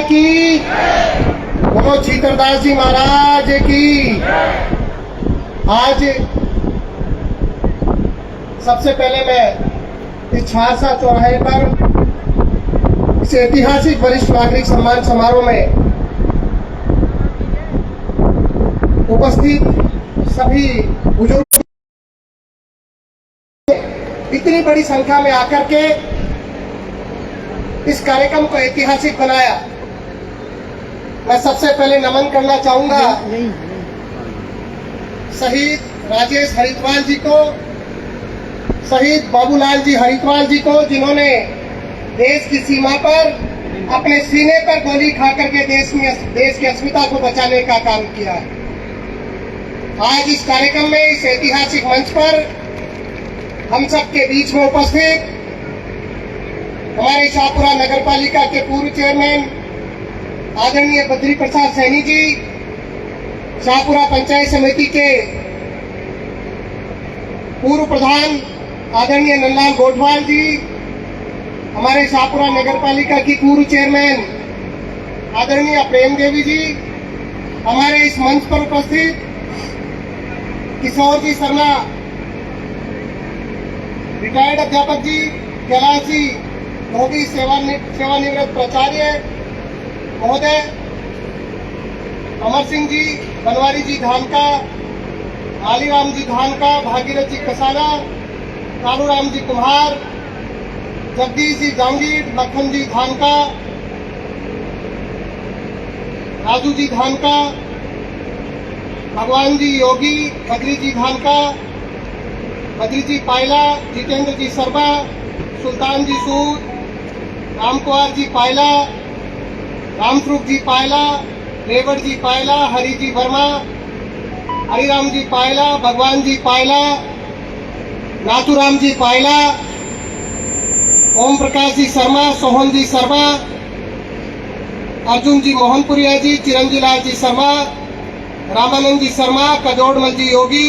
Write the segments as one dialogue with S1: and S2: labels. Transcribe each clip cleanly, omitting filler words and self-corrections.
S1: की, बोलो चीतरदास जी महाराज की। आज सबसे पहले मैं इस छारसा चौराहे पर इस ऐतिहासिक वरिष्ठ नागरिक सम्मान समारोह में उपस्थित सभी बुजुर्ग इतनी बड़ी संख्या में आकर के इस कार्यक्रम को ऐतिहासिक बनाया, मैं सबसे पहले नमन करना चाहूंगा शहीद राजेश हरिद्वाल जी को, शहीद बाबूलाल जी हरिद्वाल जी को, जिन्होंने देश की सीमा पर अपने सीने पर गोली खा करके देश की अस्मिता को बचाने का काम किया है। आज इस कार्यक्रम में, इस ऐतिहासिक मंच पर हम सबके बीच में उपस्थित हमारे शाहपुरा नगर पालिका के पूर्व चेयरमैन आदरणीय बद्री प्रसाद सैनी जी, शाहपुरा पंचायत समिति के पूर्व प्रधान आदरणीय नंदलाल गोठवाल जी, हमारे शाहपुरा नगर पालिका की पूर्व चेयरमैन आदरणीय प्रेम देवी जी, हमारे इस मंच पर उपस्थित किशोर जी शर्मा रिटायर्ड अध्यापक जी, कैलाश जी मोदी सेवानिवृत्त प्राचार्य महोदय, अमर सिंह जी, बनवारी जी धानका, आलीराम जी धानका, भागीरथ जी कसाना, कालूराम जी कुम्हार, जगदीश जी जांगीर, लखन जी धानका, राजू जी धानका, भगवान जी योगी, बद्री जी धानका, बद्री जी पायला, जितेंद्र जी शर्मा, सुल्तान जी सूद, राम कुमार जी पायला, रामस्वरूप जी पायला, रेवड़ जी पायला, हरि जी वर्मा, हरिराम जी पायला, भगवान जी पायला, नाथुराम जी पायला, ओम प्रकाश जी शर्मा, सोहन जी शर्मा, अर्जुन जी मोहनपुरिया जी, चिरंजी लाल जी शर्मा, रामानंद जी शर्मा, कजोड़मल जी योगी,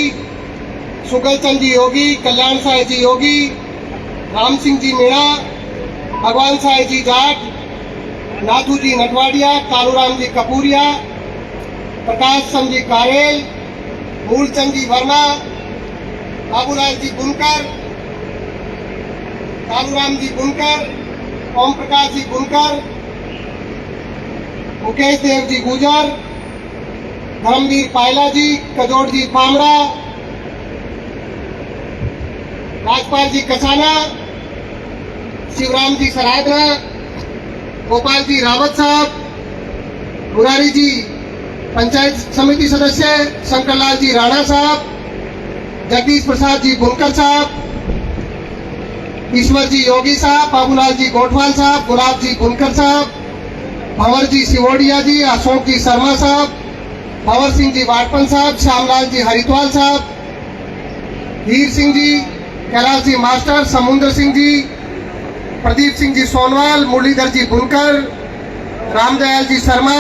S1: सुगलचंद जी योगी, कल्याण साय जी योगी, राम सिंह जी मीणा, भगवान साय जी जाट, नाथू जी नटवाडिया, कालूराम जी कपूरिया, प्रकाश चंद जी कारेल, मूलचंद जी वर्मा, बाबूलाल जी बुनकर, कालूराम जी बुनकर, ओम प्रकाश जी बुनकर, मुकेश देव जी गुजर, धर्मवीर पायला जी, कजोड़ जी पामड़ा, राजपाल जी कसाना, शिवराम जी सरायदरा, गोपाल जी रावत साहब, मुरारी जी पंचायत समिति सदस्य, शंकरलाल जी राणा साहब, जगदीश प्रसाद जी बुनकर साहब, ईश्वर जी योगी साहब, बाबूलाल जी गोठवाल साहब, गुलाब जी बुनकर साहब, भंवर जी सिवोडिया जी, अशोक जी शर्मा साहब, भंवर सिंह जी वाटपन साहब, श्यामलाल जी हरिद्वाल साहब, हीर सिंह जी, कैलाश जी मास्टर, समुद्र सिंह जी, प्रदीप सिंह जी सोनवाल, मुरलीधर जी बुनकर, रामदयाल जी शर्मा,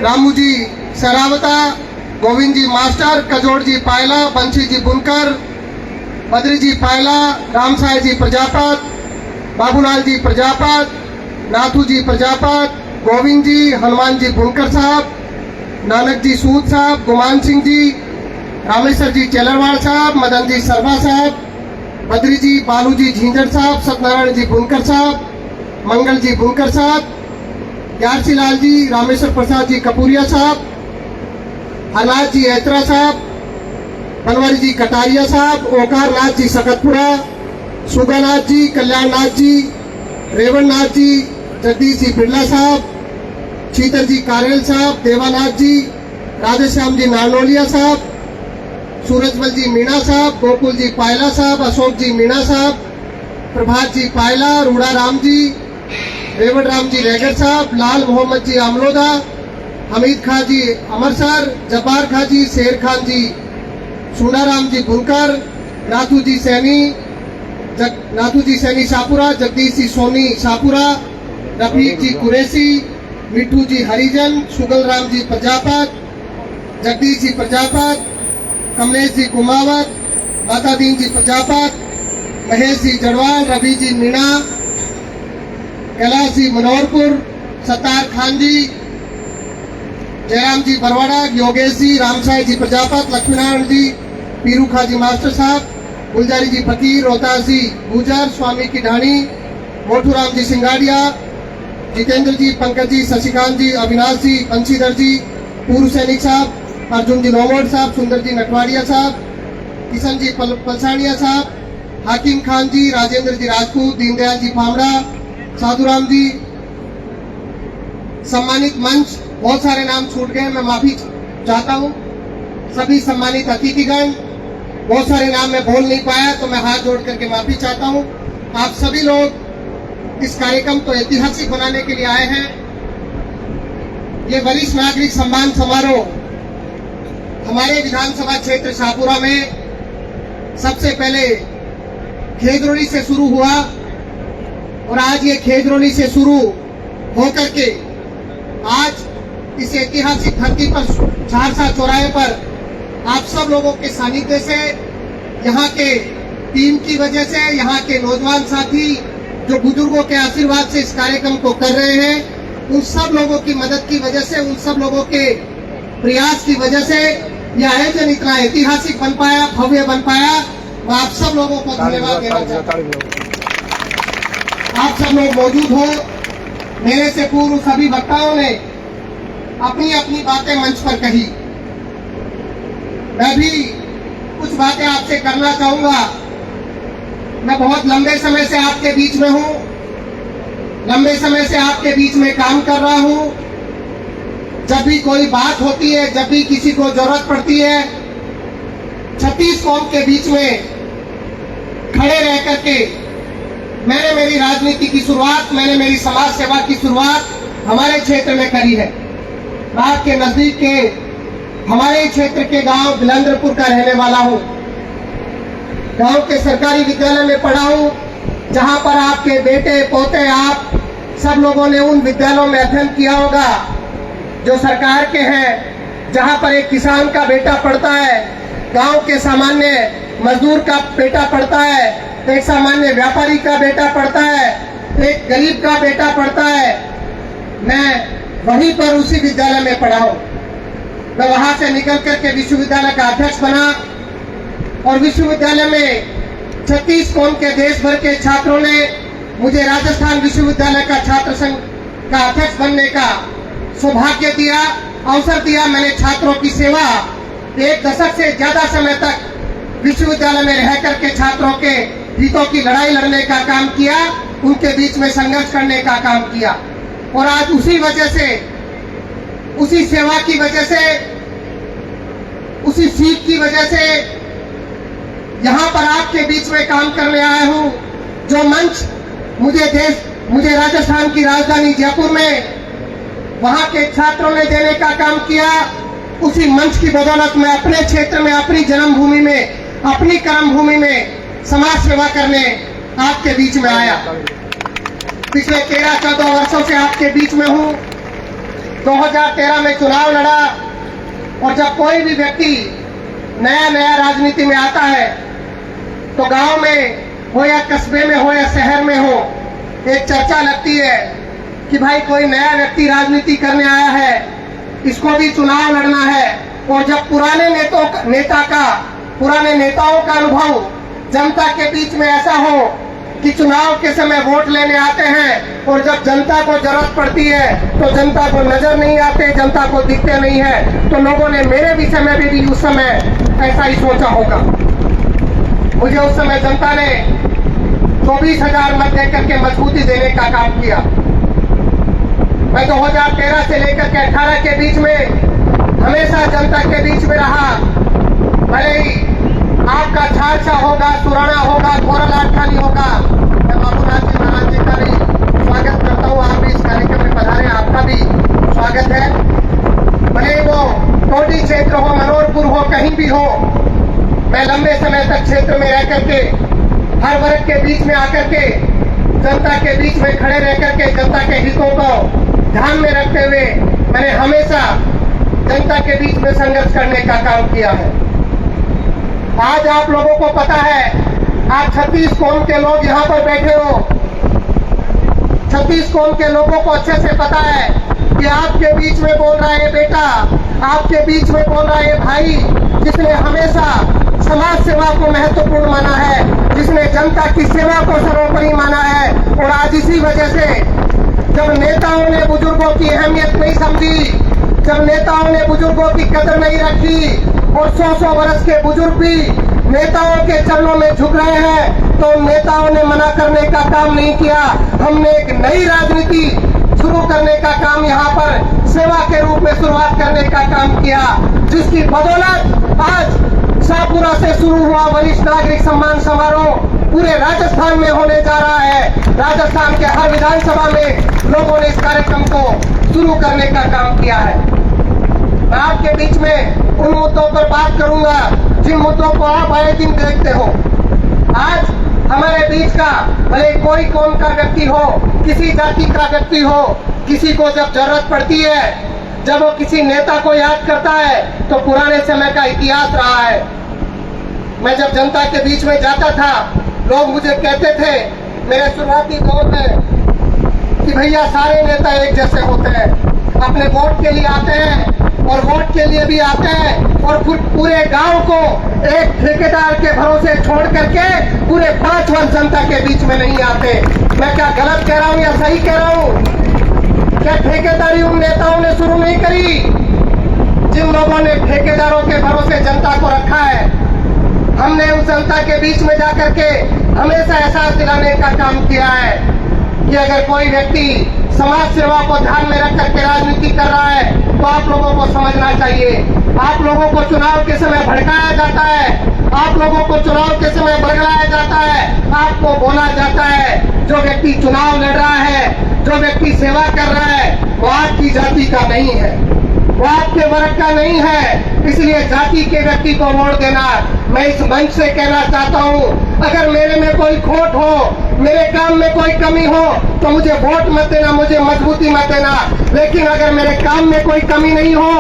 S1: रामू जी सरावता, गोविंद जी मास्टर, कजोड़ जी पायला, बंशी जी बुनकर, बद्री जी पायला, रामसाय जी प्रजापत, बाबूलाल जी प्रजापत, नाथू जी प्रजापत, गोविंद जी, हनुमान जी बुनकर साहब, नानक जी सूद साहब, गुमान सिंह जी, रामेश्वर जी चेलरवाड़ साहब, मदन जी शर्मा साहब, बद्री जी, बालू जी झिंझर साहब, सत्यनारायण जी बुनकर साहब, मंगल जी बुनकर साहब, यारसी लाल जी, रामेश्वर प्रसाद जी कपूरिया साहब, हरनाथ जी ऐत्रा साहब, बनवारी जी कटारिया साहब, ओंकार नाथ जी सकतपुरा, सुगानाथ जी, कल्याण नाथ जी, रेवण नाथ जी, जगदीश जी बिरला साहब, शीतल जी कारेल साहब, देवानाथ जी, राधेश्याम जी नानोलिया साहब, सूरजमल जी मीणा साहब, गोकुल जी पायला साहब, अशोक जी मीणा साहब, प्रभात जी पायला, रूड़ा राम जी, रेवड़ राम जी रेगर साहब, लाल मोहम्मद जी अमलोदा, हमीद खां जी अमरसर, जब्बार खां जी, शेर खान जी, सुनाराम जी बुनकर, नाथू जी सैनी शाहपुरा, जगदीश जी सोनी शाहपुरा, रफीक जी कुरैशी, मिट्टू जी हरिजन, सुगल राम जी प्रजापत, जगदीश जी प्रजापत, कमलेश जी कुमावत, माता दीन जी प्रजापत, महेश जी जड़वाल, रवि जी मीणा, कैलाश जी मनोहरपुर, सत्तार खान जी, जयराम जी बरवाड़ा, योगेश जी, रामसाई जी प्रजापत, लक्ष्मीनारायण जी, पीरू खा जी मास्टर साहब, गुलजारी जी फकीर, रोहतास जी गुजर, स्वामी की ढाणी, मोटूराम जी सिंगाड़िया, जितेंद्र जी, पंकज जी, शशिकांत जी, अविनाश जी, बंशीधर जी, पूर्व सैनिक साहब, अर्जुन जी नोमोड साहब, सुंदर जी नटवाड़िया साहब, किशन जी पलसानिया साहब, हाकिम खान जी, राजेंद्र जी राजपूत, दीनदयाल जी फामड़ा, साधुराम जी, सम्मानित मंच, बहुत सारे नाम छूट गए, मैं माफी चाहता हूं। सभी सम्मानित अतिथिगण, बहुत सारे नाम मैं बोल नहीं पाया तो मैं हाथ जोड़ करके माफी चाहता हूं। आप सभी लोग इस कार्यक्रम को ऐतिहासिक बनाने के लिए आए हैं। ये वरिष्ठ नागरिक सम्मान समारोह हमारे विधानसभा क्षेत्र शाहपुरा में सबसे पहले खेजरोली से शुरू हुआ और आज ये खेजरोली से शुरू होकर के आज इस ऐतिहासिक धरती पर झारसा चौराहे पर आप सब लोगों के सानिध्य से, यहाँ के टीम की वजह से, यहाँ के नौजवान साथी जो बुजुर्गों के आशीर्वाद से इस कार्यक्रम को कर रहे हैं, उन सब लोगों की मदद की वजह से, उन सब लोगों के प्रयास की वजह से यह आयोजन इतना ऐतिहासिक बन पाया, भव्य बन पाया। मैं आप सब लोगों को धन्यवाद देना चाहता हूँ। आप सब लोग मौजूद हो। मेरे से पूर्व सभी वक्ताओं ने अपनी अपनी बातें मंच पर कही। मैं भी कुछ बातें आपसे करना चाहूंगा। मैं बहुत लंबे समय से आपके बीच में हूं, लंबे समय से आपके बीच में काम कर रहा हूं। जब भी कोई बात होती है, जब भी किसी को जरूरत पड़ती है, 36 कौम के बीच में खड़े रह करके मैंने मेरी राजनीति की शुरुआत, मैंने मेरी समाज सेवा की शुरुआत हमारे क्षेत्र में करी है। बाग के नजदीक के हमारे क्षेत्र के गांव बिलंद्रपुर का रहने वाला हूं। गांव के सरकारी विद्यालय में पढ़ा हूं, जहां पर आपके बेटे पोते आप सब लोगों ने उन विद्यालयों में अध्ययन किया होगा जो सरकार के हैं, जहां पर एक किसान का बेटा पढ़ता है, गांव के सामान्य मजदूर का बेटा पढ़ता है, एक सामान्य व्यापारी का बेटा पढ़ता है, एक गरीब का बेटा पढ़ता है। मैं वहीं पर उसी विद्यालय में पढ़ा हूं। मैं वहां से निकल करके विश्वविद्यालय का अध्यक्ष बना और विश्वविद्यालय में 36 कौम के देश भर के छात्रों ने मुझे राजस्थान विश्वविद्यालय का छात्र संघ का अध्यक्ष बनने का सौभाग्य दिया, अवसर दिया। मैंने छात्रों की सेवा 1 दशक से ज्यादा समय तक विश्वविद्यालय में रह करके छात्रों के हितों की लड़ाई लड़ने का काम किया, उनके बीच में संघर्ष करने का काम किया। और आज उसी वजह से, उसी सेवा की वजह से, उसी सीख की वजह से यहाँ पर आपके बीच में काम करने आया हूँ। जो मंच मुझे राजस्थान की राजधानी जयपुर में वहाँ के छात्रों ने देने का काम किया, उसी मंच की बदौलत मैं अपने क्षेत्र में, अपनी जन्मभूमि में, अपनी कर्मभूमि में समाज सेवा करने आपके बीच में आया। पिछले 13-14 वर्षों से आपके बीच में हूँ। 2013 में चुनाव लड़ा और जब कोई भी व्यक्ति नया राजनीति में आता है तो गांव में हो या कस्बे में हो या शहर में हो, एक चर्चा लगती है कि भाई कोई नया व्यक्ति राजनीति करने आया है, इसको भी चुनाव लड़ना है। और जब पुराने नेताओं का अनुभव जनता के बीच में ऐसा हो कि चुनाव के समय वोट लेने आते हैं और जब जनता को जरूरत पड़ती है तो जनता को नजर नहीं आते, जनता को दिखते नहीं है, तो लोगों ने मेरे विषय में भी उस समय ऐसा ही सोचा होगा। मुझे उस समय जनता ने 24,000 मत देकर के मजबूती देने का काम किया। मैं 2013 से लेकर के 18 के बीच में हमेशा जनता के बीच में रहा। भले ही आपका झारसा होगा, सुराना होगा, घोरालाट खाली होगा, मैं बाबूलाल जी महाराज जी का भी स्वागत करता हूँ। आप भी इस कार्यक्रम में पधारे, आपका भी स्वागत है। भले वो टोटी क्षेत्र हो, मनोहरपुर हो, कहीं भी हो, मैं लंबे समय तक क्षेत्र में रह करके हर वर्ग के बीच में आकर के जनता के बीच में खड़े रह करके जनता के हितों को ध्यान में रखते हुए मैंने हमेशा जनता के बीच में संघर्ष करने का काम किया है। आज आप लोगों को पता है, आप 36 कौम के लोग यहाँ पर बैठे हो। 36 कौम के लोगों को अच्छे से पता है कि आपके बीच में बोल रहा है बेटा, आपके बीच में बोल रहा है भाई, जिसने हमेशा समाज सेवा को महत्वपूर्ण माना है, जिसने जनता की सेवा को सर्वोपरि माना है। और आज इसी वजह से जब नेताओं ने बुजुर्गों की अहमियत नहीं समझी, जब नेताओं ने बुजुर्गों की कदर नहीं रखी और 100-100 वर्ष के बुजुर्ग भी नेताओं के चरणों में झुक रहे हैं, तो नेताओं ने मना करने का काम नहीं किया। हमने एक नई राजनीति शुरू करने का काम यहाँ पर सेवा के रूप में शुरुआत करने का काम किया, जिसकी बदौलत आज शाहपुरा से शुरू हुआ वरिष्ठ नागरिक सम्मान समारोह पूरे राजस्थान में होने जा रहा है। राजस्थान के हर विधानसभा में लोगों ने इस कार्यक्रम को शुरू करने का काम किया है। मैं आपके बीच में उन मुद्दों पर बात करूंगा जिन मुद्दों को आप आए दिन देखते हो। आज हमारे बीच का भले कोई कौम का व्यक्ति हो, किसी जाति का व्यक्ति हो, किसी को जब जरूरत पड़ती है, जब वो किसी नेता को याद करता है, तो पुराने समय का इतिहास रहा है। मैं जब जनता के बीच में जाता था, लोग मुझे कहते थे मेरे शुरुआती दौर में कि भैया सारे नेता एक जैसे होते हैं, अपने वोट के लिए आते हैं और वोट के लिए भी आते हैं और फिर पूरे गांव को एक ठेकेदार के भरोसे छोड़ करके पूरे 5 वर्ष जनता के बीच में नहीं आते। मैं क्या गलत कह रहा हूँ या सही कह रहा हूँ? क्या ठेकेदारी उन नेताओं ने शुरू नहीं करी जिन लोगों ने ठेकेदारों के भरोसे जनता को रखा है? हमने उस जनता के बीच में जाकर के हमेशा एहसास दिलाने का काम किया है कि अगर कोई व्यक्ति समाज सेवा को ध्यान में रख करके राजनीति कर रहा है, तो आप लोगों को समझना चाहिए। आप लोगों को चुनाव के समय भड़काया जाता है, आप लोगों को चुनाव के समय बरगलाया जाता है, आपको बोला जाता है जो व्यक्ति चुनाव लड़ रहा है, जो व्यक्ति सेवा कर रहा है, वो आपकी जाति का नहीं है, वो आपके वर्ग का नहीं है, इसलिए जाति के व्यक्ति को वोट देना। मैं इस मंच से कहना चाहता हूँ, अगर मेरे में कोई खोट हो, मेरे काम में कोई कमी हो, तो मुझे वोट मत देना, मुझे मजबूती मत देना। लेकिन अगर मेरे काम में कोई कमी नहीं हो,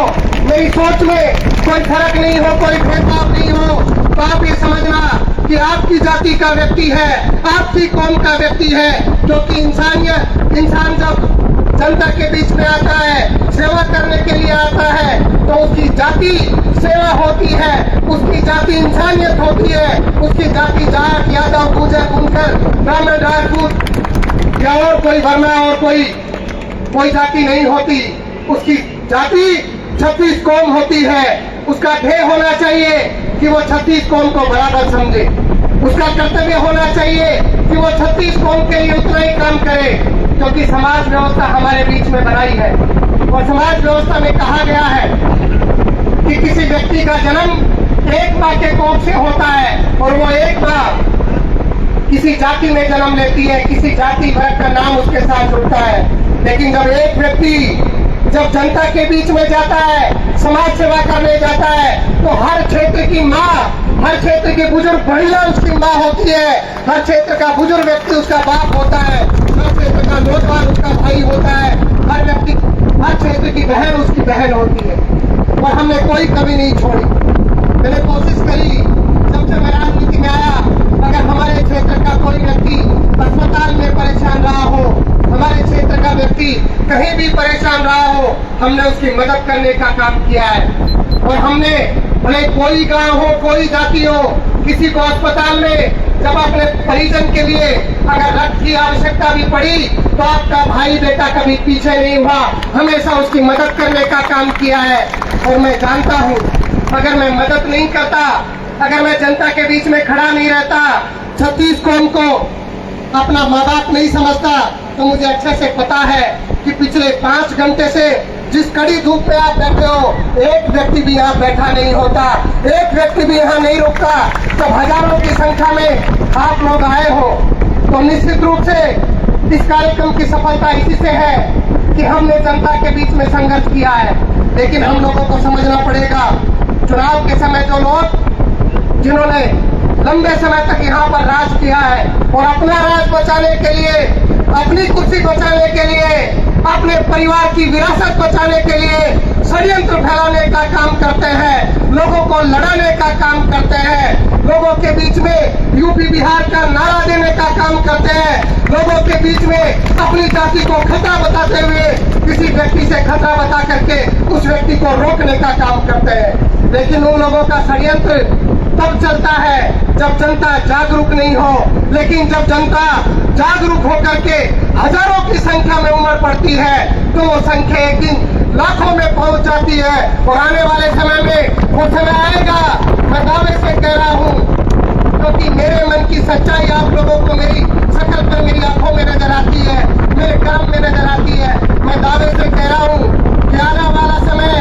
S1: मेरी सोच में कोई फर्क नहीं हो, कोई भेदभाव नहीं हो, तो आप ये समझना कि आपकी जाति का व्यक्ति है, आपकी कौम का व्यक्ति है, क्योंकि इंसान जब जनता के बीच में आता है, सेवा करने के लिए आता है, तो उसकी जाति सेवा होती है, उसकी जाति इंसानियत होती है, उसकी जाति जाट यादव गुर्जर बुनकर ब्राह्मण राजपूत या और कोई वर्णा और कोई जाति नहीं होती। उसकी जाति 36 कौम होती है। उसका ध्येय होना चाहिए कि वो 36 कौम को बराबर समझे। उसका कर्तव्य होना चाहिए कि वो 36 कौम के लिए उतना ही काम करे, क्योंकि समाज व्यवस्था हमारे बीच में बनाई है और समाज व्यवस्था में कहा गया है कि किसी व्यक्ति का जन्म एक माँ के कोख से होता है और वो एक माँ किसी जाति में जन्म लेती है, किसी जाति वर्ग का नाम उसके साथ जुड़ता है। लेकिन जब एक व्यक्ति जब जनता के बीच में जाता है, समाज सेवा करने जाता है, तो हर क्षेत्र की माँ, हर क्षेत्र की बुजुर्ग महिला उसकी माँ होती है, हर क्षेत्र का बुजुर्ग व्यक्ति उसका बाप होता है, हर क्षेत्र का नौजवान उसका भाई होता है, हर क्षेत्र की बहन उसकी बहन होती है। और हमने कोई कमी नहीं छोड़ी। मैंने कोशिश करी, जब से मैं राजनीति में आया, अगर हमारे क्षेत्र का कोई व्यक्ति अस्पताल में परेशान रहा हो, हमारे क्षेत्र का व्यक्ति कहीं भी परेशान रहा हो, हमने उसकी मदद करने का काम किया है। और हमने भले कोई गांव हो, कोई जाति हो, किसी को अस्पताल में जब अपने परिजन के लिए अगर रक्त की आवश्यकता भी पड़ी, तो आपका भाई बेटा कभी पीछे नहीं हुआ, हमेशा उसकी मदद करने का काम किया है। और मैं जानता हूँ, अगर मैं मदद नहीं करता, अगर मैं जनता के बीच में खड़ा नहीं रहता, 36 कौम को अपना माँ बाप नहीं समझता, तो मुझे अच्छे से पता है कि पिछले 5 घंटे से जिस कड़ी धूप में आप बैठे हो, एक व्यक्ति भी यहाँ बैठा नहीं होता, एक व्यक्ति भी यहाँ नहीं रुकता। तो हजारों की संख्या में आप लोग आए हो, तो निश्चित रूप से इस कार्यक्रम की सफलता इसी से है कि हमने जनता के बीच में संघर्ष किया है। लेकिन हम लोगों को समझना पड़ेगा, चुनाव के समय जो लोग जिन्होंने लंबे समय तक यहाँ पर राज किया है और अपना राज बचाने के लिए, अपनी कुर्सी बचाने के लिए, अपने परिवार की विरासत बचाने के लिए षड्यंत्र फैलाने का काम करते हैं, लोगों को लड़ाने का काम करते हैं, लोगों के बीच में यूपी बिहार का नारा देने का काम करते हैं, लोगों के बीच में अपनी जाति को खतरा बताते हुए किसी व्यक्ति से खतरा बता करके उस व्यक्ति को रोकने का काम करते हैं। लेकिन उन लोगों का षड्यंत्र तब चलता है जब जनता जागरूक नहीं हो, लेकिन जब जनता जागरूक होकर के हजारों की संख्या में उमड़ पड़ती है तो वो संख्या एक दिन लाखों में पहुंच जाती है। और आने वाले समय में वो समय आएगा, मैं दावे से कह रहा हूं, क्योंकि मेरे मन की सच्चाई आप लोगों को मेरी शक्ल पर, मेरी आंखों में नजर आती है, मेरे काम में नजर आती है। मैं दावे से कह रहा हूं कि आने वाला समय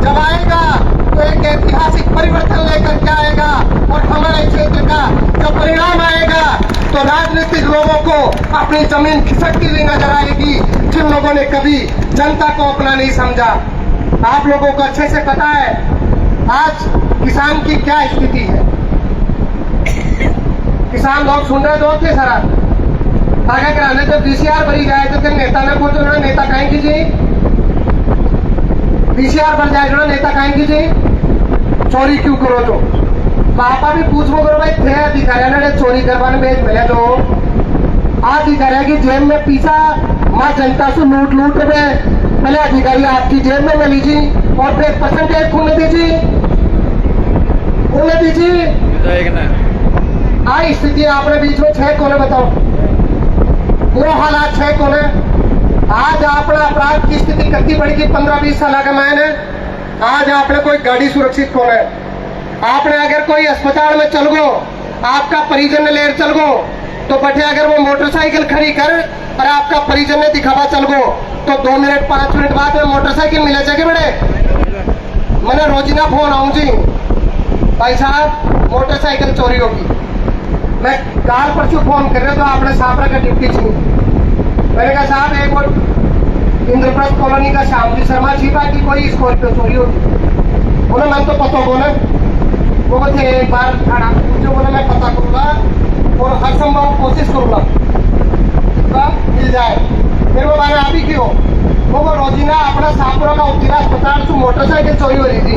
S1: जब आएगा तो एक ऐतिहासिक परिवर्तन लेकर के आएगा और हमारे क्षेत्र का जब परिणाम आएगा तो राजनीतिक लोगों को अपनी जमीन खिसकती हुई नजर आएगी, जिन लोगों ने कभी जनता को अपना नहीं समझा। आप लोगों को अच्छे से पता है आज किसान की क्या स्थिति है। किसान लोग सुन रहे तो थे सर आगे कराने जब डीसीआर भरी जाए तो फिर नेता ने बोलते ना नेता कहें कीजिए, डीसीआर भर जाए जो नेता कहें कीजिए, चोरी क्यों करो जो पापा भी पूछो करो भाई थे अधिकारी ने चोरी करवाने भेज मिले तो अधिकारी की जेब में पीसा माँ जनता से लूट लूट रहे, पहले अधिकारी आपकी जेब में मिली जी और फिर परसेंटेज खुलने दीजिए, खुलने दीजिए। आई स्थिति आपने बीच में 6 कोने बताओ, वो हालात 6 कोने। आज आपने अपराध की स्थिति कति बढ़ी 15-20 साल के मैंने, आज आपने कोई गाड़ी सुरक्षित कौन है, आपने अगर कोई अस्पताल में चल गो, आपका परिजन ने लेर चल गो तो बटे अगर वो मोटरसाइकिल खड़ी कर और आपका परिजन ने दिखावा चल गो तो 2 मिनट 5 मिनट बाद में मोटरसाइकिल मिले जाएगी बड़े। मैंने रोजिना फोन आऊं जी भाई साहब मोटरसाइकिल चोरी होगी, मैं काल परसों फोन कर रहे तो आपने सापरा का डिप्टी छी, मैंने कहा साहब एक और इंद्रप्रस्थ कॉलोनी का श्यामजी शर्मा छिपा की कोई स्कॉर्पियो चोरी होगी, बोले मैं तो पता बोले वो थे एक बार जो बोले मैं पता करूंगा और हर संभव कोशिश करूंगा मिल जाए। फिर वो बारे आप ही क्यों वो रोजिना अपना सापुरा का जिला अस्पताल से मोटरसाइकिल चोरी हो रही थी।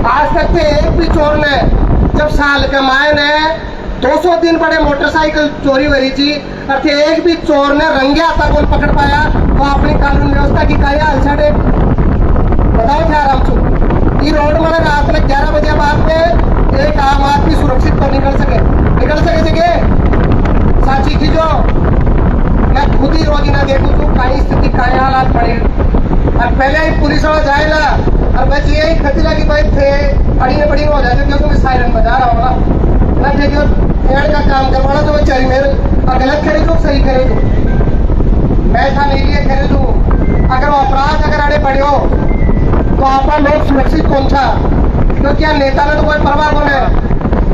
S1: आज तक से एक भी चोर ने जब साल के माए ने 200 दिन बड़े मोटरसाइकिल चोरी हो रही थी और एक भी चोर ने रंगे हाथा को पकड़ पाया वो अपनी कानून व्यवस्था की क्या हाल छे बताओ क्या आराम से ये रोड में रात में 11 बजे बाद में एक आम आदमी सुरक्षित तो निकल सके साची की जो मैं खुद ही रोजिना देखू तू कहीं स्थिति कहीं हालात पड़े और पहले ही पुलिस वाला जाए ना और बस यही खतरा की भाई थे बड़ी ने बड़ी हो जाए क्योंकि मैं सायरन बजा रहा हूँ मैं देखियो पेड़ का काम करवाना तो बेचारी मेरे और गलत करे तो सही करे तो मैं था नहीं लिए करे तो अगर वो अपराध अगर आड़े पड़े हो तो आपका लोग सुरक्षित कौन था क्योंकि नेता ने तो कोई परवाह कौन है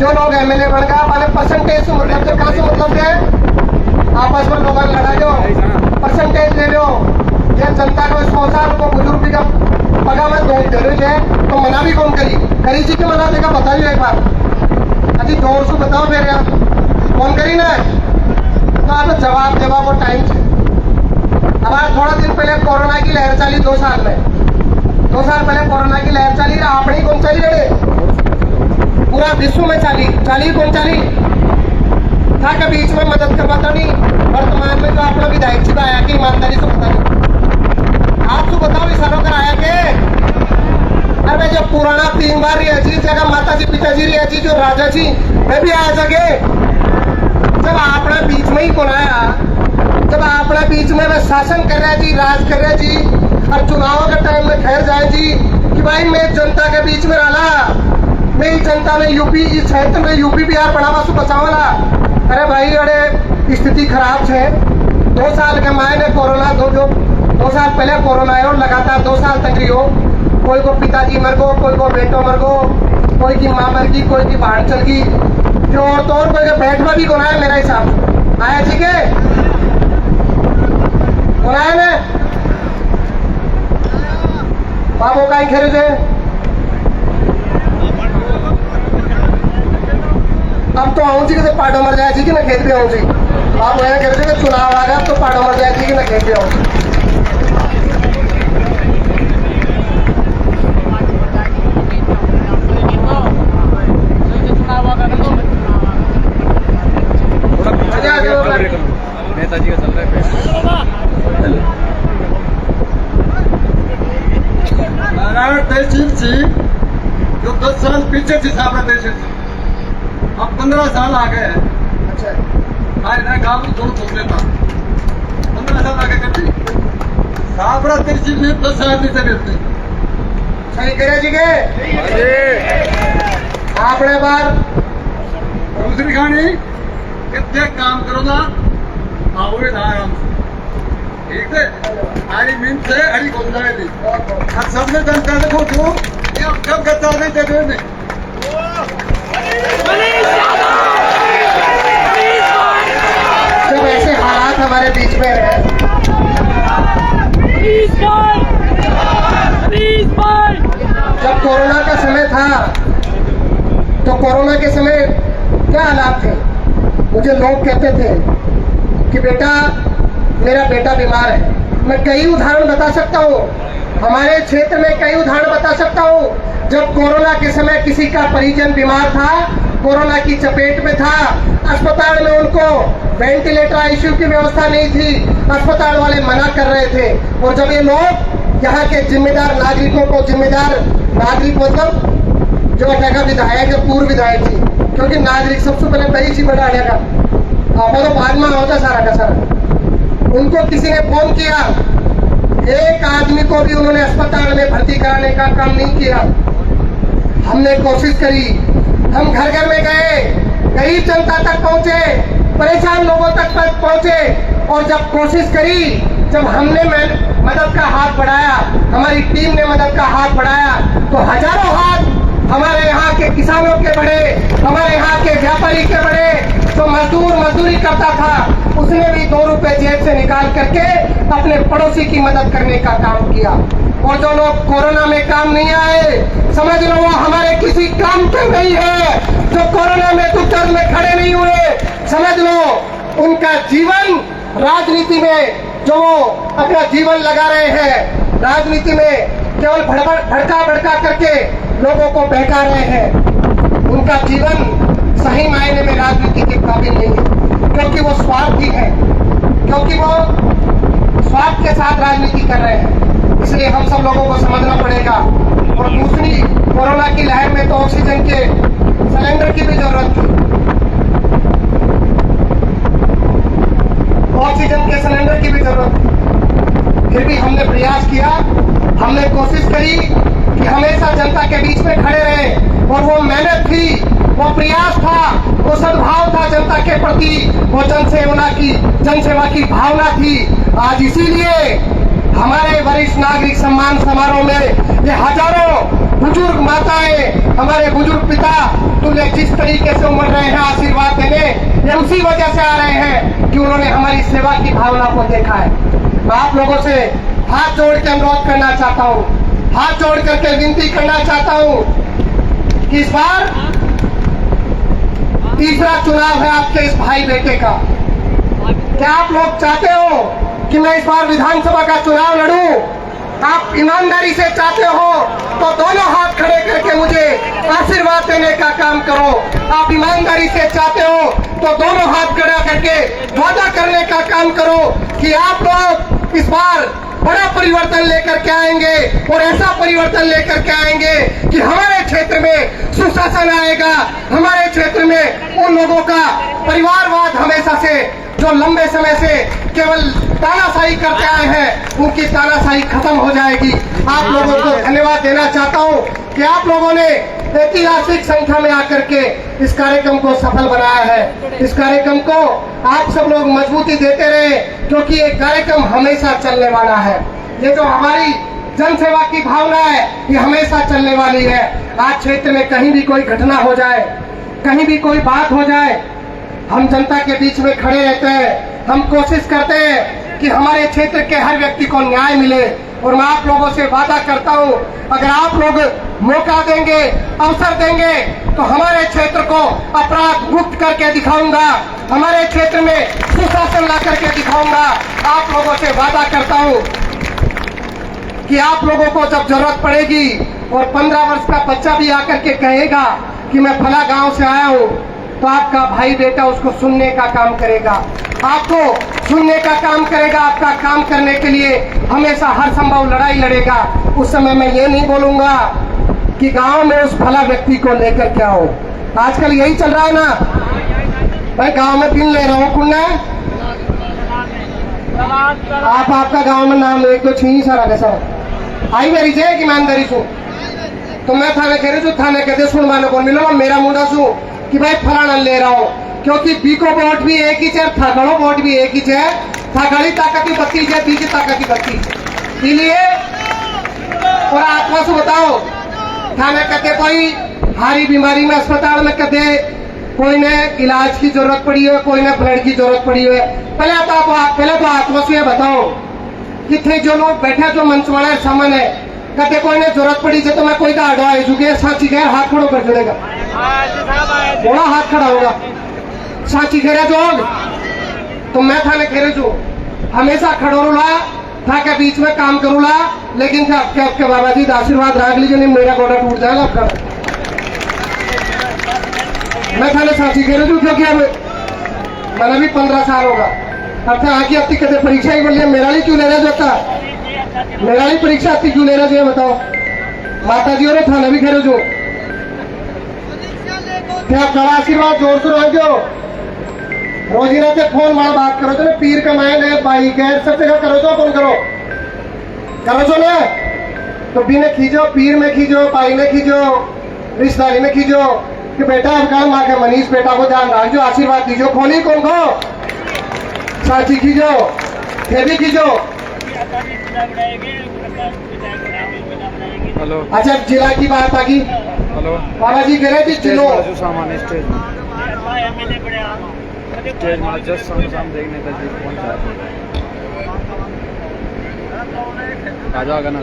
S1: जो लोग एमएलए बन गया मैंने परसेंटेज से मतलब से कहाँ से मतलब है आपस में लोग लड़ा दो परसेंटेज ले लो ये जनता को 100 साल को बुजुर्ग का पगा में दो दे रहे तो मना भी कौन करी जी के मना देगा बताइए एक बार अजी जोर से बताओ फिर यार कौन करी ना तो आप जवाब देवा वो टाइम से। अब आज थोड़ा दिन पहले कोरोना की लहर चली 2 साल में 2 साल पहले कोरोना की लहर चली अपनी कौन चली रहे पूरा विश्व में चली कौन चली था के बीच में मदद करवाता नहीं वर्तमान में जो अपना विधायक जी आया कि ईमानदारी से बता नहीं आप तो बताओ इस कर आया के अरे जब पुराना 3 बार जी जगह माता जी पिताजी रिया जी जो राजा जी मैं भी आया जगे जब अपना बीच में ही कौन आया जब अपना बीच में मैं शासन कर रहा जी राज कर रहा जी और चुनाव के टाइम में ठहर जाए जी कि भाई मैं जनता के बीच में रहा मेरी जनता ने यूपी इस क्षेत्र में यूपी बिहार बढ़ावा से बचावला अरे भाई अरे स्थिति खराब है 2 साल के मायने कोरोना 2 साल पहले कोरोना है और लगातार 2 साल तक रही हो कोई को पिताजी मर गो कोई को बेटो मर गो कोई की माँ मर गई कोई की बाढ़ चल गई जो और तो और कोई का बैठवा भी कौन आया मेरा हिसाब आया ठीक है कौन आया ना बाबू का ही खेल थे अब तो आऊँ जी कि पाटो मर जाए कि ना खेत भी आऊँ जी बाबू यहाँ खेल थे चुनाव आ गया तो पाटो मर जाए कि ना खेत भी आऊँ जी
S2: तहसील थी जो 10 साल पीछे थी साबरा तहसील थी, अब 15 साल आ गए हैं।
S1: अच्छा
S2: आज ना गाँव में थोड़ा सोच लेता 15 साल आगे कर दी साबरा तहसील में 10 साल नहीं थे।
S1: सही करे जी के आपने बार
S2: दूसरी कहानी कितने काम करो ना आओ ना आराम से, ठीक है। हरी मीन से हरी गोंजाए थी और सबने जनता देखो तू ये अब कब करता नहीं जगह में
S1: जब ऐसे हालात हमारे बीच में रहे, जब कोरोना का समय था तो कोरोना के समय क्या हालात थे। मुझे लोग कहते थे कि बेटा मेरा बेटा बीमार है। मैं कई उदाहरण बता सकता हूँ, हमारे क्षेत्र में कई उदाहरण बता सकता हूँ। जब कोरोना के समय किसी का परिजन बीमार था, कोरोना की चपेट में था, अस्पताल में उनको वेंटिलेटर आईसीयू की व्यवस्था नहीं थी, अस्पताल वाले मना कर रहे थे। और जब ये लोग यहाँ के जिम्मेदार नागरिकों को, जिम्मेदार नागरिक मतलब जो अटैका विधायक है, पूर्व विधायक थी, क्योंकि नागरिक सबसे पहले पहली चीज बड़ा अटैका तो बाद में होता सारा का सारा। उनको किसी ने फोन किया, एक आदमी को भी उन्होंने अस्पताल में भर्ती कराने का काम नहीं किया। हमने कोशिश करी, हम घर घर में गए, गरीब जनता तक पहुंचे, परेशान लोगों तक पहुंचे और जब कोशिश करी, जब हमने मदद का हाथ बढ़ाया, हमारी टीम ने मदद का हाथ बढ़ाया तो हजारों हाथ हमारे यहाँ के किसानों के बढ़े, हमारे यहाँ के व्यापारी के बढ़े। तो मजदूर मजदूरी करता था, उसने भी 2 रुपए जेब से निकाल करके अपने पड़ोसी की मदद करने का काम किया। और जो लोग कोरोना में काम नहीं आए, समझ लो वो हमारे किसी काम के नहीं है। जो कोरोना में दुख दर्द में खड़े नहीं हुए, समझ लो उनका जीवन राजनीति में जो अपना जीवन लगा रहे हैं, राजनीति में केवल भड़का भड़का करके लोगों को बहका रहे हैं, उनका जीवन सही मायने में राजनीति के काबिल नहीं है, क्योंकि वो स्वार्थी है, क्योंकि वो स्वार्थ के साथ राजनीति कर रहे हैं। इसलिए हम सब लोगों को समझना पड़ेगा। और दूसरी, कोरोना की लहर में तो ऑक्सीजन के सिलेंडर की भी जरूरत थी, ऑक्सीजन के सिलेंडर की भी जरूरत थी। फिर भी हमने प्रयास किया, हमने कोशिश करी कि हमेशा जनता के बीच में खड़े रहे। और वो मेहनत थी, वो प्रयास था, वो सद्भाव था जनता के प्रति, वो जनसेवा की भावना थी। आज इसीलिए हमारे वरिष्ठ नागरिक सम्मान समारोह में ये हजारों बुजुर्ग माताएं, हमारे बुजुर्ग पिता तुल्य जिस तरीके से उमड़ रहे हैं आशीर्वाद देने, ये उसी वजह से आ रहे हैं कि उन्होंने हमारी सेवा की भावना को देखा है। मैं आप लोगों से हाथ जोड़ के अनुरोध करना चाहता हूँ, हाथ जोड़ करके विनती करना चाहता हूँ कि इस बार तीसरा चुनाव है आपके इस भाई बेटे का। क्या आप लोग चाहते हो कि मैं इस बार विधानसभा का चुनाव लड़ूं? आप ईमानदारी से चाहते हो तो दोनों हाथ खड़े करके मुझे आशीर्वाद देने का काम करो। आप ईमानदारी से चाहते हो तो दोनों हाथ खड़ा करके वादा करने का काम करो कि आप लोग इस बार बड़ा परिवर्तन लेकर के आएंगे और ऐसा परिवर्तन लेकर के आएंगे कि हमारे क्षेत्र में सुशासन आएगा। हमारे क्षेत्र में उन लोगों का परिवारवाद हमेशा से जो लंबे समय से केवल तानाशाही करते आए हैं, उनकी तानाशाही खत्म हो जाएगी। आप लोगों को धन्यवाद देना चाहता हूं कि आप लोगों ने ऐतिहासिक संख्या में आकर के इस कार्यक्रम को सफल बनाया है। इस कार्यक्रम को आप सब लोग मजबूती देते रहे, क्योंकि ये कार्यक्रम हमेशा चलने वाला है। ये जो हमारी जनसेवा की भावना है, ये हमेशा चलने वाली है। आज क्षेत्र में कहीं भी कोई घटना हो जाए, कहीं भी कोई बात हो जाए, हम जनता के बीच में खड़े रहते हैं। हम कोशिश करते हैं कि हमारे क्षेत्र के हर व्यक्ति को न्याय मिले। और मैं आप लोगों से वादा करता हूं, अगर आप लोग मौका देंगे, अवसर देंगे, तो हमारे क्षेत्र को अपराध मुक्त करके दिखाऊंगा, हमारे क्षेत्र में सुशासन ला करके दिखाऊंगा। आप लोगों से वादा करता हूं कि आप लोगों को जब जरूरत पड़ेगी और 15 वर्ष का बच्चा भी आकर के कहेगा कि मैं फला गांव से आया हूं, तो आपका भाई बेटा उसको सुनने का काम करेगा, आपको सुनने का काम करेगा, आपका काम करने के लिए हमेशा हर संभव लड़ाई लड़ेगा। उस समय मैं ये नहीं बोलूंगा कि गांव में उस भला व्यक्ति को लेकर क्या हो। आजकल यही चल रहा है ना भाई, गांव में पिन ले रहा हूँ कुन्ना आप आपका गांव में नाम एक दो छी सारा कैसा आई मेरी जे कि ईमानदारी छू तो मैं थाने कह रही छू, थाने कहते सुन मानो कौन मिलो मेरा मुंडा छू कि भाई फलाना ले रहा हूँ, क्योंकि बीको वोट भी एक ही है, थागड़ो वोट भी एक ही है, थागड़ी ताकत की बत्ती है, बीकी ताकत की बत्ती, इसलिए और आत्मा से बताओ थाने कहते कोई भारी बीमारी में अस्पताल में कहते कोई ने इलाज की जरूरत पड़ी है, कोई ने ब्लड की जरूरत पड़ी है, पहले तो आत्मा से बताओ कि थे जो लोग बैठे जो मंच वाले सामने कहते कोई ने जरूरत पड़ी है तो मैं कोई का अडवाई चुके साची गैर हाथ खड़ो कर जोड़ेगा, बड़ा हाथ खड़ा होगा साची गैर जो तो मैं थाने कह रही छू हमेशा खड़ो रूला था के बीच में काम करूला, लेकिन आपके बाबा जी आशीर्वाद राख लीजिए नहीं मेरा गोड़ा टूट जाएगा आपका। मैं थाने साची कह रही हूँ क्योंकि अब मैंने भी 15 साल होगा अब था आगे अब कहते परीक्षा ही बोलिए मेरा ही क्यों ले रहे जो मेरा ही परीक्षा आती क्यों ले रहे जो बताओ माता जी और थाने भी कह रहे जो क्या बड़ा आशीर्वाद जोर से रहो जो रोजी रात फोन मार बात करो तो ना पीर कमाए ने भाई गैर सब जगह करो तो फोन करो जो ना तो बिना खींचो पीर में खींचो भाई में खींचो रिश्तेदारी में खींचो कि बेटा अब माँ के मनीष बेटा को ध्यान रखो आशीर्वाद दीजो फोन ही कौन को साची खींचो फिर भी खींचो।
S3: हेलो
S1: अच्छा जिला की बात आ गई,
S3: हेलो
S1: बाबा जी कह रहे थे जिलो
S3: सामान स्टेज में जस्ट साम देखने का जी पहुंचा आ जाओगा ना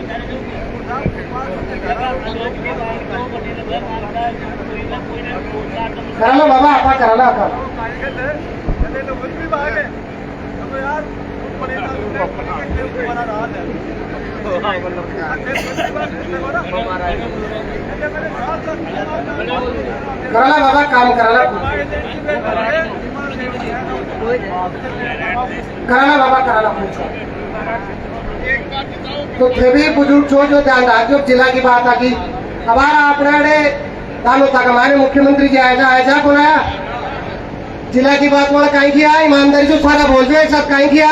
S1: करा लो बाबा आपा करा लो आपा कराला बाबा काम कराला बाबा कराला तो थे भी बुजुर्ग जो ध्यान रखो जिला की बात आगी हमारा अपने दानो तक हमारे मुख्यमंत्री जी आया कौन आया जिला की बात वाला कहीं किया ईमानदारी से सारा बोल रहे सब कहीं किया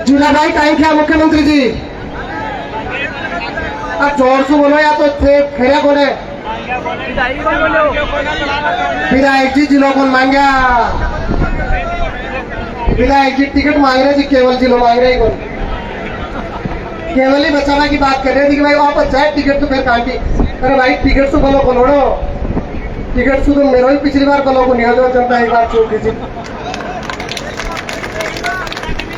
S1: जिला भाई कहीं किया मुख्यमंत्री जी अब जोर से बोलो या तो थे फेरा कौन है विधायक जी जिलों को मांगा विधायक जी टिकट मांग रहे जी केवल जिलो मांग रहे कौन केवल ही बचाना की बात कर रहे थे कि भाई आप चाहे टिकट तो फिर कांटी अरे भाई टिकट तो बोलो बोलो टिकट तो मेरा ही पिछली बार बोलो को निकल जनता एक बार छोड़ दीजिए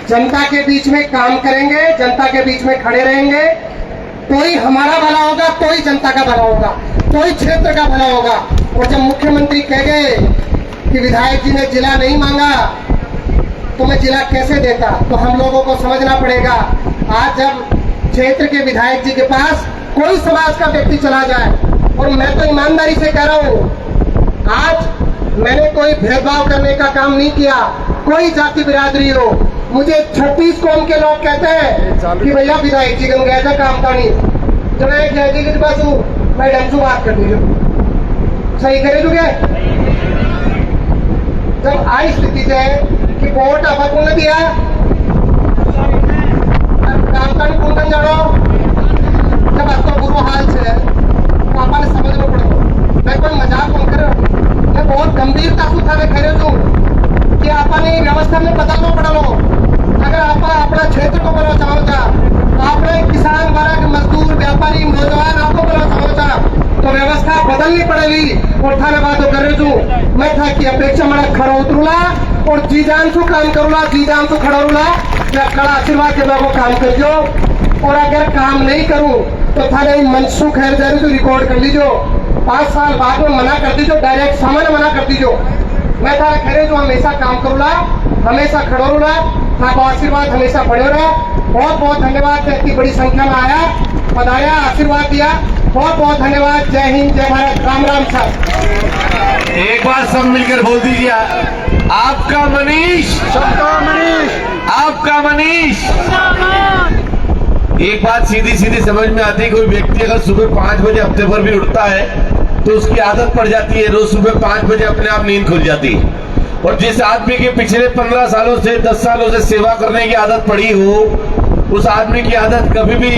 S1: जनता के बीच में काम करेंगे जनता के बीच में खड़े रहेंगे तो ही हमारा भला होगा तो ही जनता का भला होगा तो ही क्षेत्र का भला होगा। और जब मुख्यमंत्री कह गए कि विधायक जी ने जिला नहीं मांगा तो मैं जिला कैसे देता तो हम लोगों को समझना पड़ेगा आज जब क्षेत्र के विधायक जी के पास कोई समाज का व्यक्ति चला जाए और मैं तो ईमानदारी से कह रहा हूँ आज मैंने कोई भेदभाव करने का काम नहीं किया कोई जाति बिरादरी हो मुझे 36 कौम के लोग कहते हैं कि भैया विधायक जी गए थे काम का नहीं जब मैं जी के पास मैडम से बात कर दीजिए सही करे चुके जब आई स्थिति से कि वोट अब कौन दिया काम का कौन जानो जब आपका बुरा हाल से तो आपने समझना पड़ेगा मैं कोई मजाक कौन कर मैं बहुत गंभीरता से उठाने खड़े हूँ कि आपने व्यवस्था में बदलना पड़ा लो अगर आप अपना क्षेत्र को बनाना चाहो तो आपने किसान वर्ग मजदूर व्यापारी नौजवान आपको बनाना चाहो तो व्यवस्था बदलनी पड़ेगी और थाने बात कर रही हूँ मैं था कि अपेक्षा मड़ा खड़ा उतरूला और जी जान से काम करूला जी जान से खड़ा रूला या खड़ा आशीर्वाद के लोगों काम कर दो और अगर काम नहीं करूँ तो थाने मनसूख है तो रिकॉर्ड कर लीजिए 5 साल बाद में मना कर दीजिए डायरेक्ट सामान्य मना कर दीजिए मैं था खड़े जो हमेशा काम करूला हमेशा खड़ो रूला आपको आशीर्वाद हमेशा पड़े रहा बहुत बहुत धन्यवाद इतनी बड़ी संख्या में आया बताया आशीर्वाद दिया बहुत बहुत धन्यवाद। जय हिंद, जय भारत, राम राम साहब।
S4: एक बार सब मिलकर बोल दीजिए, आपका मनीष, आपका मनीष। एक बात सीधी सीधी समझ में आती है, कोई व्यक्ति अगर सुबह 5 बजे हफ्ते भर भी उठता है तो उसकी आदत पड़ जाती है, रोज सुबह 5 बजे अपने आप नींद खुल जाती है। और जिस आदमी के पिछले 15 सालों से 10 सालों से सेवा करने की आदत पड़ी हो, उस आदमी की आदत कभी भी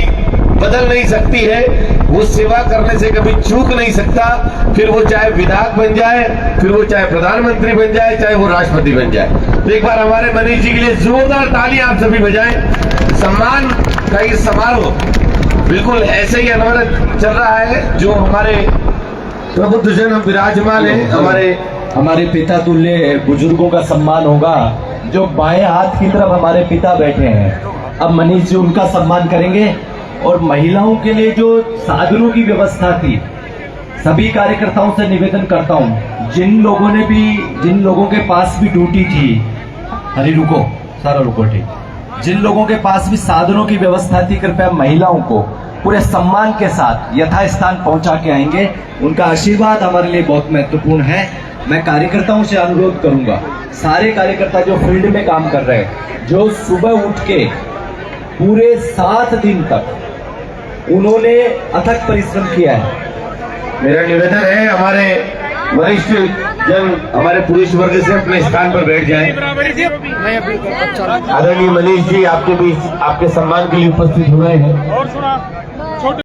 S4: बदल नहीं सकती है। वो सेवा करने से कभी चूक नहीं सकता, फिर वो चाहे विधायक बन जाए, फिर वो चाहे प्रधानमंत्री बन जाए, चाहे वो राष्ट्रपति बन जाए। तो एक बार हमारे मनीष जी के लिए जोरदार तालियां आप सभी बजाएं। सम्मान का ये समारोह बिल्कुल ऐसे ही अनवरत चल रहा है। जो हमारे प्रबुद्ध जन विराजमान है,
S5: हमारे पिता तुल्य बुजुर्गों का सम्मान होगा। जो बाएं हाथ की तरफ हमारे पिता बैठे हैं, अब मनीष जी उनका सम्मान करेंगे। और महिलाओं के लिए जो साधनों की व्यवस्था थी, सभी कार्यकर्ताओं से निवेदन करता हूं, जिन लोगों के पास भी ड्यूटी थी, अरे रुको सारा रुको, ठीक, जिन लोगों के पास भी साधनों की व्यवस्था थी, कृपया महिलाओं को पूरे सम्मान के साथ यथास्थान पहुंचा के आएंगे। उनका आशीर्वाद हमारे लिए बहुत महत्वपूर्ण है। मैं कार्यकर्ताओं से अनुरोध करूंगा, सारे कार्यकर्ता जो फील्ड में काम कर रहे हैं, जो सुबह उठ के पूरे 7 दिन तक उन्होंने अथक परिश्रम किया है,
S4: मेरा निवेदन है हमारे वरिष्ठ जन हमारे पुरुष वर्ग से अपने स्थान पर बैठ जाएं। आदरणीय मनीष जी आपके बीच आपके सम्मान के लिए उपस्थित हुए हैं।